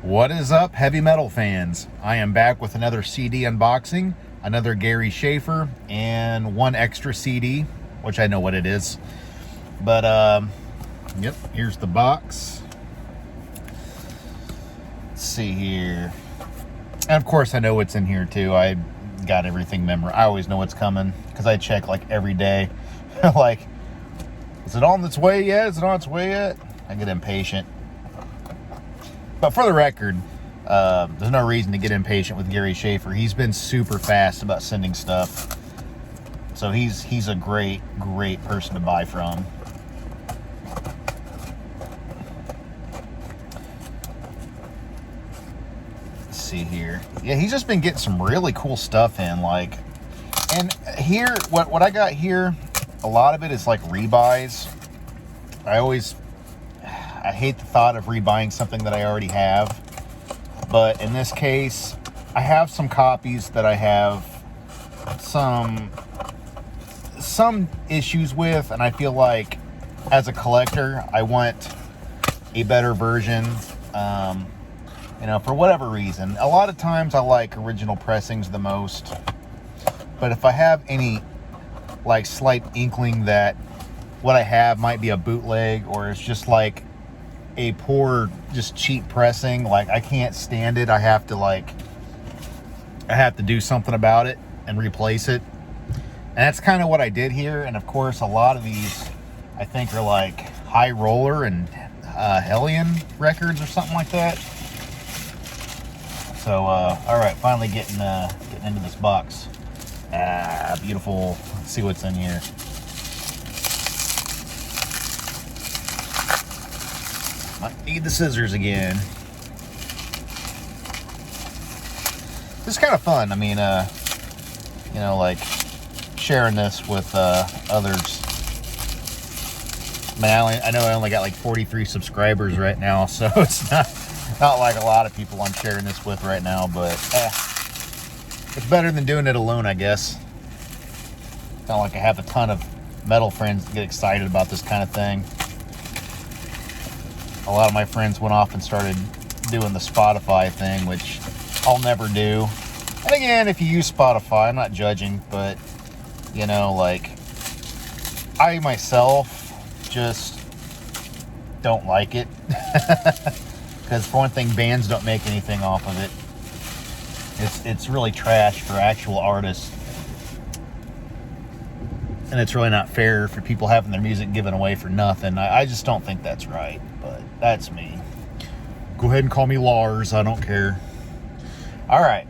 What is up, heavy metal fans? I am back with another CD unboxing, another Gary Schaefer, and one extra CD, which I know what it is. But, yep, here's the box. Let's see here. And of course, I know what's in here too. I got everything memorized. I always know what's coming because I check like every day. Like, is it on its way yet? Is it on its way yet? I get impatient. But for the record, there's no reason to get impatient with Gary Schaefer. He's been super fast about sending stuff. So he's a great person to buy from. Let's see here. Yeah, he's just been getting some really cool stuff in. Like, and here, what I got here, a lot of it is like rebuys. I hate the thought of rebuying something that I already have, but in this case, I have some copies that I have some issues with, and I feel like as a collector, I want a better version, for whatever reason. A lot of times I like original pressings the most, but if I have any like slight inkling that what I have might be a bootleg, or it's just like a poor, just cheap pressing, like I can't stand it. I have to do something about it and replace it. And that's kind of what I did here. And of course, a lot of these I think are like High Roller and Hellion records or something like that. So all right, finally getting into this box. Beautiful. Let's see what's in here. Might need the scissors again. This is kind of fun. I mean, like sharing this with others. I mean, I know I only got like 43 subscribers right now, so it's not like a lot of people I'm sharing this with right now, but it's better than doing it alone, I guess. Not like I have a ton of metal friends that get excited about this kind of thing. A lot of my friends went off and started doing the Spotify thing, which I'll never do. And again, if you use Spotify, I'm not judging, but, like, I myself just don't like it. Because for one thing, bands don't make anything off of it. It's really trash for actual artists. And it's really not fair for people having their music given away for nothing. I just don't think that's right, but that's me. Go ahead and call me Lars, I don't care. All right.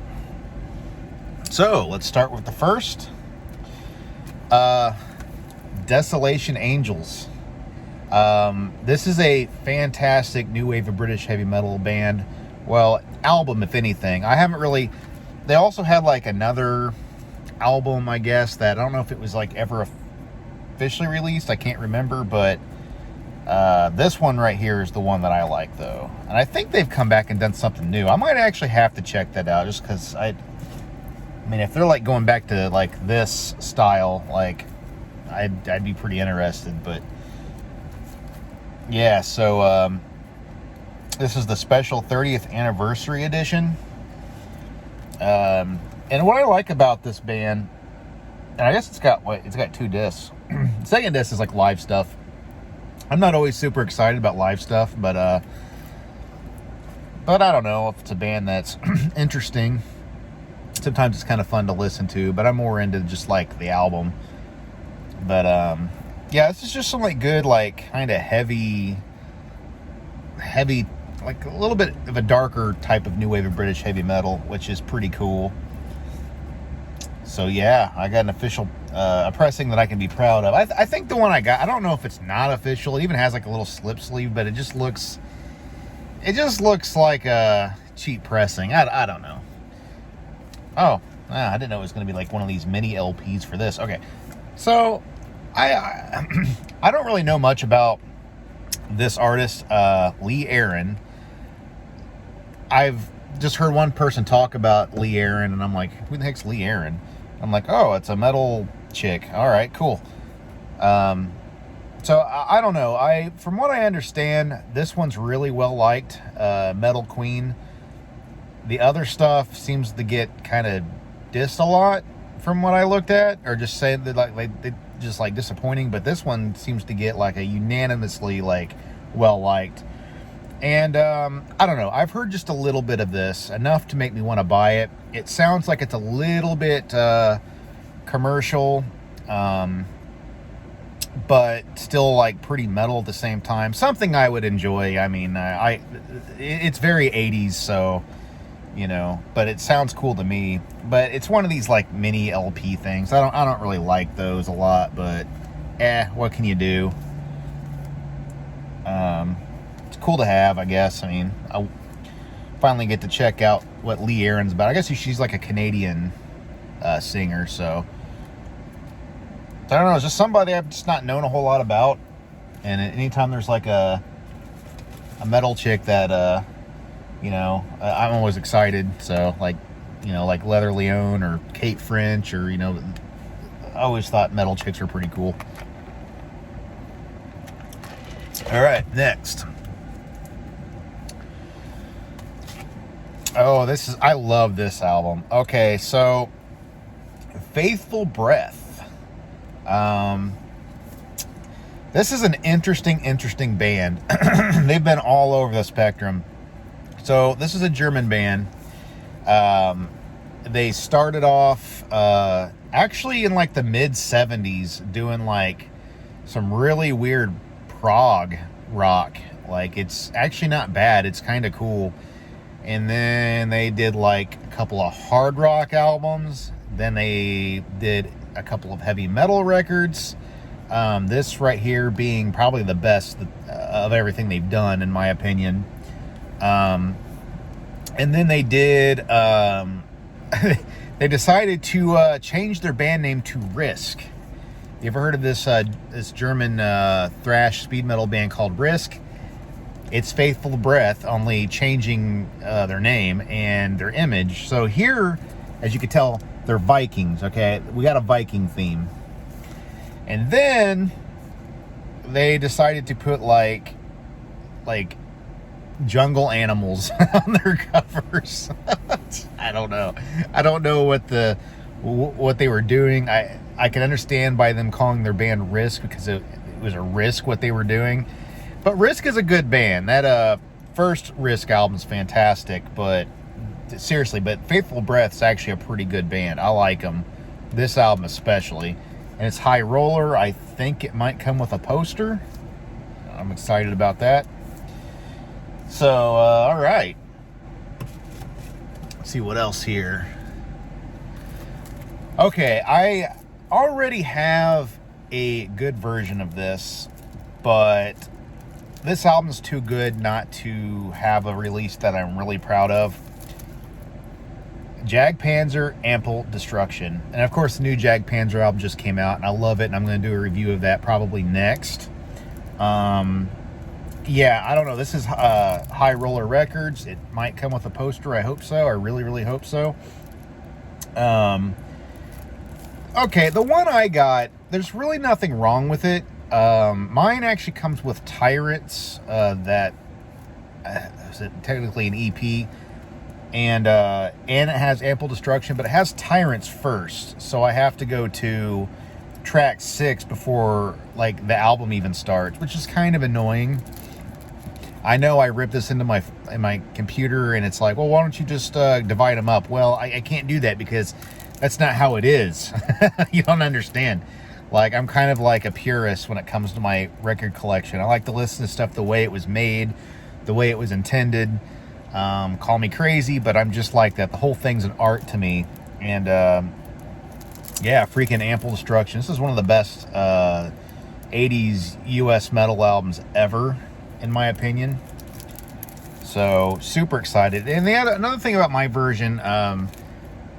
So, let's start with the first. Desolation Angels. This is a fantastic new wave of British heavy metal band. Well, album, if anything. I haven't really... They also had like another album, I guess, that I don't know if it was like ever officially released. I can't remember, but this one right here is the one that I like, though. And I think they've come back and done something new. I might actually have to check that out, just because I mean, if they're like going back to like this style, like I'd be pretty interested. But yeah, so this is the special 30th anniversary edition. And what I like about this band, and I guess it's got two discs. The second disc is like live stuff. I'm not always super excited about live stuff, but I don't know if it's a band that's interesting. Sometimes it's kind of fun to listen to, but I'm more into just like the album. But yeah, this is just some like good, like kind of heavy, like a little bit of a darker type of new wave of British heavy metal, which is pretty cool. So yeah, I got an official a pressing that I can be proud of. I think the one I got, I don't know if it's not official. It even has like a little slip sleeve, but it just looks like a cheap pressing. I don't know. Oh, I didn't know it was going to be like one of these mini LPs for this. Okay, so I don't really know much about this artist, Lee Aaron. I've just heard one person talk about Lee Aaron, and I'm like, who the heck's Lee Aaron? I'm like, oh, it's a metal chick. All right, cool. So I don't know. From what I understand, this one's really well liked. Metal Queen. The other stuff seems to get kind of dissed a lot from what I looked at, or just saying that they just like disappointing. But this one seems to get like a unanimously like well liked. And I don't know. I've heard just a little bit of this, enough to make me want to buy it. It sounds like it's a little bit commercial. But still like pretty metal at the same time. Something I would enjoy. I mean, it's very 80s, so, you know, but it sounds cool to me. But it's one of these like mini LP things. I don't really like those a lot, but what can you do? It's cool to have, I guess. I mean, I finally get to check out what Lee Aaron's about. I guess she's like a Canadian singer, so I don't know, it's just somebody I've just not known a whole lot about. And anytime there's like a metal chick that, you know, I'm always excited. So like, you know, like Leather Leone or Kate French, or, you know, I always thought metal chicks were pretty cool. All right, next. Oh, I love this album. Okay, so Faithful Breath. This is an interesting band. They've been all over the spectrum. So this is a German band. They started off actually in like the mid 70s doing like some really weird prog rock. Like, it's actually not bad. It's kind of cool. And then they did like a couple of hard rock albums. Then they did a couple of heavy metal records. This right here being probably the best of everything they've done, in my opinion. And then they did, they decided to change their band name to Risk. You ever heard of this German thrash speed metal band called Risk? It's Faithful Breath, only changing their name and their image. So here, as you can tell, they're Vikings, okay? We got a Viking theme. And then they decided to put like jungle animals on their covers. I don't know. I don't know what they were doing. I can understand by them calling their band Risk, because it was a risk what they were doing. But Risk is a good band. That first Risk album's fantastic, but seriously, but Faithful Breath's actually a pretty good band. I like them. This album especially. And it's High Roller. I think it might come with a poster. I'm excited about that. So, all right. Let's see what else here. Okay, I already have a good version of this, but this album's too good not to have a release that I'm really proud of. Jagdpanzer, Ample Destruction. And of course, the new Jagdpanzer album just came out, and I love it, and I'm going to do a review of that probably next. Yeah, I don't know. This is High Roller Records. It might come with a poster. I hope so. I really, really hope so. Okay, the one I got, there's really nothing wrong with it. Mine actually comes with Tyrants, that is it technically an EP, and it has Ample Destruction, but it has Tyrants first, so I have to go to track 6 before like the album even starts, which is kind of annoying. I know I ripped this into my computer, and it's like, well, why don't you just divide them up? Well, I can't do that because that's not how it is. You don't understand. Like, I'm kind of like a purist when it comes to my record collection. I like to listen to stuff the way it was made, the way it was intended. Call me crazy, but I'm just like that. The whole thing's an art to me. And yeah, freaking Ample Destruction. This is one of the best 80s US metal albums ever, in my opinion. So, super excited. And another thing about my version,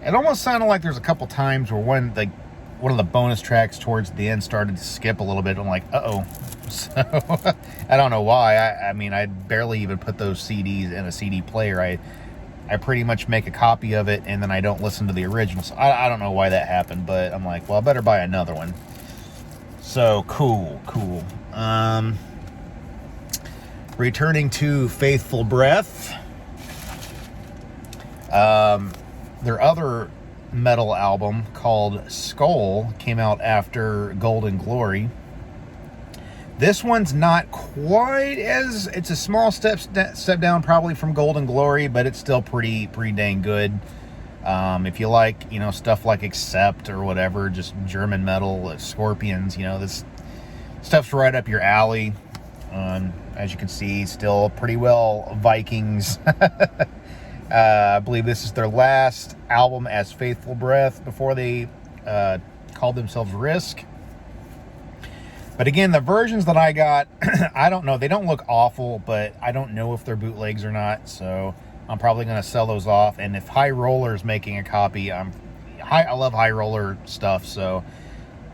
it almost sounded like there's a couple times where one of the bonus tracks towards the end started to skip a little bit. I'm like, uh-oh. So, I don't know why. I mean, I barely even put those CDs in a CD player. I pretty much make a copy of it, and then I don't listen to the original. So I don't know why that happened, but I'm like, well, I better buy another one. So, cool. Returning to Faithful Breath. Their other metal album called Skull came out after Golden Glory. This one's not quite as, it's a small step down probably from Golden Glory, but it's still pretty dang good. If you like, stuff like Accept or whatever, just German metal, like Scorpions, this stuff's right up your alley. As you can see, still pretty well Vikings. I believe this is their last album as Faithful Breath before they called themselves Risk. But again, the versions that I got, I don't know. They don't look awful, but I don't know if they're bootlegs or not. So I'm probably going to sell those off. And if High Roller is making a copy, I love High Roller stuff. So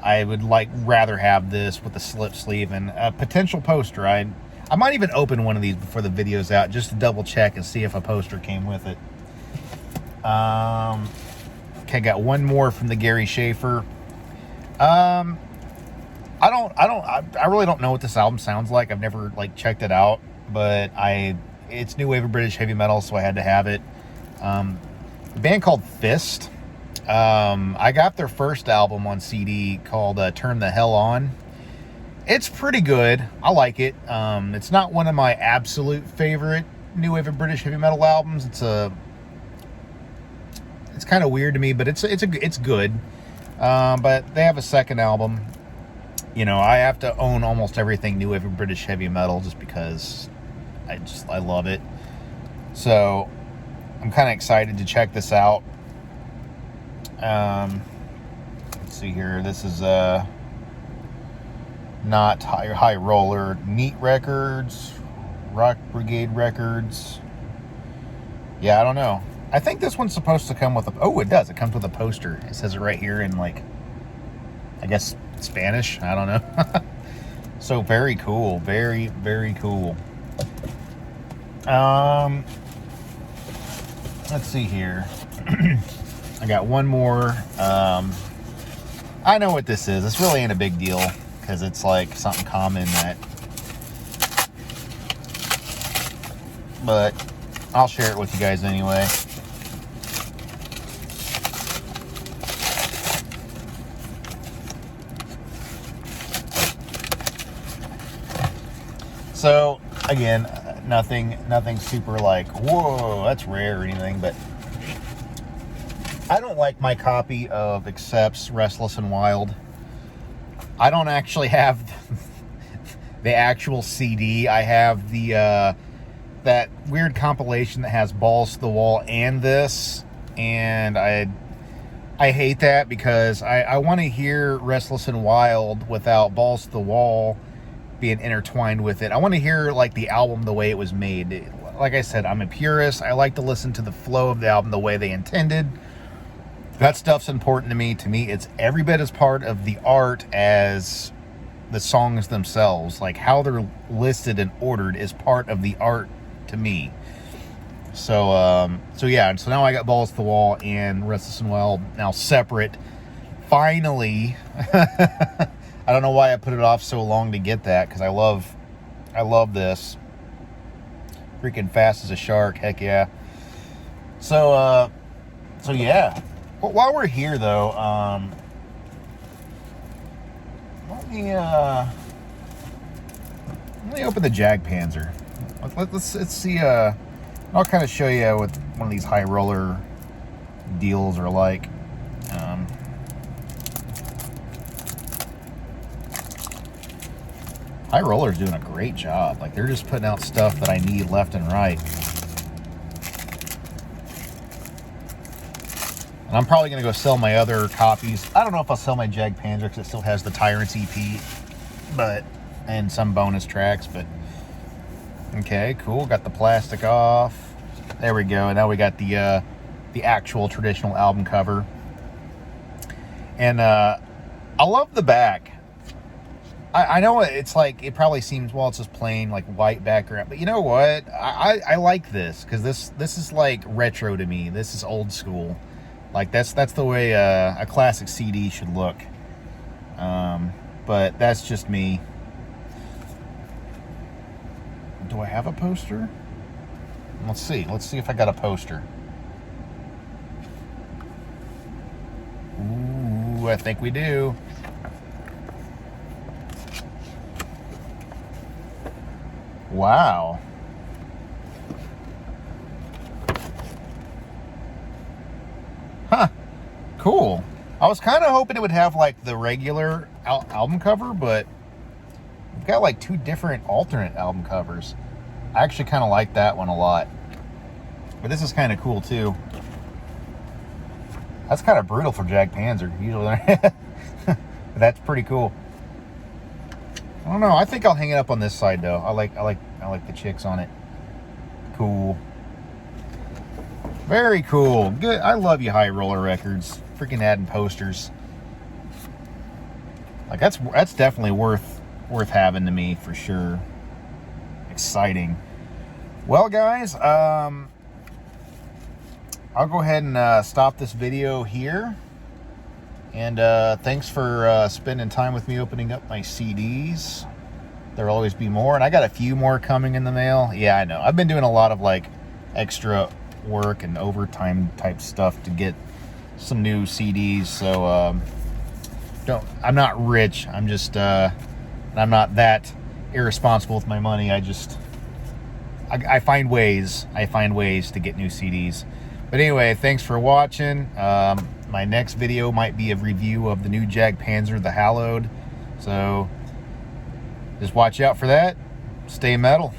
I would rather have this with the slip sleeve and a potential poster. I might even open one of these before the video's out just to double check and see if a poster came with it. Okay, got one more from the Gary Schaefer. I really don't know what this album sounds like. I've never checked it out, but it's new wave of British heavy metal, so I had to have it. A band called Fist. I got their first album on CD called Turn the Hell On. It's pretty good. I like it. It's not one of my absolute favorite new wave of British heavy metal albums. It's kind of weird to me, but it's good. But they have a second album. I have to own almost everything new wave of British heavy metal just because I love it. So I'm kind of excited to check this out. Let's see here. This is not High Roller. Neat Records, Rock Brigade Records. Yeah, I don't know. I think this one's supposed to come with it does. It comes with a poster. It says it right here in I guess Spanish. I don't know. So very cool. Very, very cool. Let's see here. I got one more. I know what this is. This really ain't a big deal because it's something common but I'll share it with you guys anyway. So again, nothing super whoa, that's rare or anything, but I don't like my copy of Accept's Restless and Wild. I don't actually have the actual CD. I have the that weird compilation that has Balls to the Wall and this, and I hate that because I want to hear Restless and Wild without Balls to the Wall being intertwined with it. I want to hear the album the way it was made. Like I said, I'm a purist. I like to listen to the flow of the album the way they intended. That stuff's important to me. To me, it's every bit as part of the art as the songs themselves. How they're listed and ordered is part of the art to me. So yeah. So now I got Balls to the Wall and Restless and Wild now separate. Finally. I don't know why I put it off so long to get that, because I love this. Freaking Fast as a Shark, heck yeah. So yeah. Well, while we're here though, let me open the Jagdpanzer. Let's see. I'll kind of show you what one of these High Roller deals are like. High Roller's doing a great job. They're just putting out stuff that I need left and right. And I'm probably going to go sell my other copies. I don't know if I'll sell my Jagdpanzer because it still has the Tyrants EP, and some bonus tracks. But okay, cool. Got the plastic off. There we go. And now we got the actual traditional album cover. And I love the back. I know it's it probably seems, well, it's just plain white background, but you know what? I like this because this is retro to me. This is old school. That's the way a classic CD should look. But that's just me. Do I have a poster? Let's see. Let's see if I got a poster. Ooh, I think we do. Wow. Huh. Cool. I was kind of hoping it would have like the regular album cover, but we've got like 2 different alternate album covers. I actually kind of like that one a lot. But this is kind of cool too. That's kind of brutal for Jag Panzer. Usually, that's pretty cool. I don't know. I think I'll hang it up on this side though. I like the chicks on it. Cool. Very cool. Good. I love you, High Roller Records. Freaking adding posters. Like that's definitely worth having to me for sure. Exciting. Well, guys, I'll go ahead and stop this video here. And thanks for spending time with me opening up my CDs. There'll always be more, and I got a few more coming in the mail. Yeah, I know. I've been doing a lot of like extra work and overtime type stuff to get some new CDs. So I'm not rich. I'm just I'm not that irresponsible with my money. I find ways to get new CDs. But anyway, thanks for watching. My next video might be a review of the new Jag Panzer, the Hallowed. So just watch out for that. Stay metal.